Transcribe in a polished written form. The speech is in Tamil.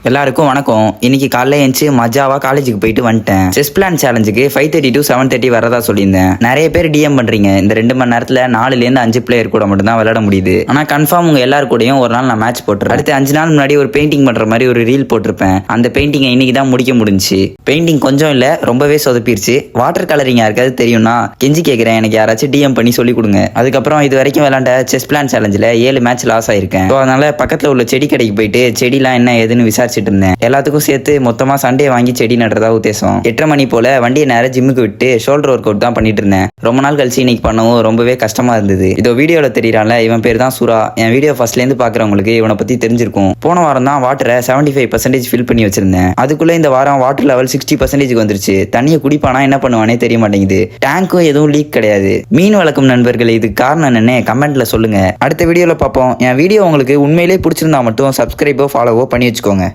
எல்லாருக்கும் வணக்கம். இன்னைக்கு காலைல எழுந்துச்சு மஜாவா காலேஜுக்கு போயிட்டு வந்துட்டேன். செஸ் பிளான் சேலஞ்சுக்கு 5:30 to 7:30 வரதா சொல்லியிருந்தேன். நிறைய பேர் டிஎம் பண்றீங்க, இந்த 2 மணி நேரத்துல 4ல இருந்து 5 பிளேயர் கூட மட்டும் தான் விளையாட முடியுது. ஆனா கன்ஃபார்ம் உங்க எல்லாரு கூடயும் ஒரு நாள் நான் மேட்ச் போட்டுறேன். அடுத்து 5 நாள் முன்னாடி ஒரு பெயிண்டிங் பண்ற மாதிரி ஒரு ரீல் போட்டிருப்பேன். அந்த பெயிண்டிங்கை இன்னைக்கு தான் முடிக்க முடிஞ்சுச்சு. பெயிண்டிங் கொஞ்சம் இல்ல, ரொம்பவே சொதப்பிருச்சு. வாட்டர் கலரிங் யாருக்காவது தெரியும்னா கெஞ்சி கேட்கிறேன், எனக்கு யாராச்சும் டிஎம் பண்ணி சொல்லி கொடுங்க. அதுக்கப்புறம் இது வரைக்கும் விளையாண்ட செஸ் பிளான் சேலஞ்சில் 7 மேட்ச் லாஸ் ஆயிருக்கேன். அதனால பக்கத்துல உள்ள செடி கடைக்கு போயிட்டு செடிலாம் என்ன ஏதுன்னு விசாரிச்சுட்டு இருந்தேன். எல்லாத்துக்கும் சேர்த்து மொத்தமா சண்டே வாங்கி செடி நடுறதா உத்தேசம். 8:30 மணி போல வண்டியை நேரம் ஜிம்முக்கு விட்டு ஷோல்டர் ஒர்க் அவுட் தான் பண்ணிட்டு இருந்தேன். ரொம்ப நாள் கழிச்சு இன்னைக்கு பண்ணவும் ரொம்பவே கஷ்டமா இருந்தது. இதோ வீடியோல தெரியறான்ல, இவன் பேர் தான் சுரா. என் வீடியோ ஃபர்ஸ்ட்ல இருந்து பாக்குறவங்களுக்கு இவனை பத்தி தெரிஞ்சிருக்கும். போன வாரம் தான் வாட்டரை 75% ஃபில் பண்ணி வச்சிருந்தேன். அதுக்குள்ள இந்த வாரம் வாட்டர் லெவல் 60% வந்துருச்சு. தண்ணியை குடிப்பானா என்ன பண்ணுவானே தெரிய மாட்டேங்குது. டேங்க்கும் எதுவும் லீக் கிடையாது. மீன் வளர்க்கும் நண்பர்கள், இதுக்கு காரணம் என்னன்னு கமெண்ட்ல சொல்லுங்க. அடுத்த வீடியோல பார்ப்போம். என் வீடியோ உங்களுக்கு உண்மையிலேயே பிடிச்சிருந்தா மட்டும் சப்ஸ்கிரைபோ ஃபாலோவோ பண்ணி வச்சுக்கோங்க.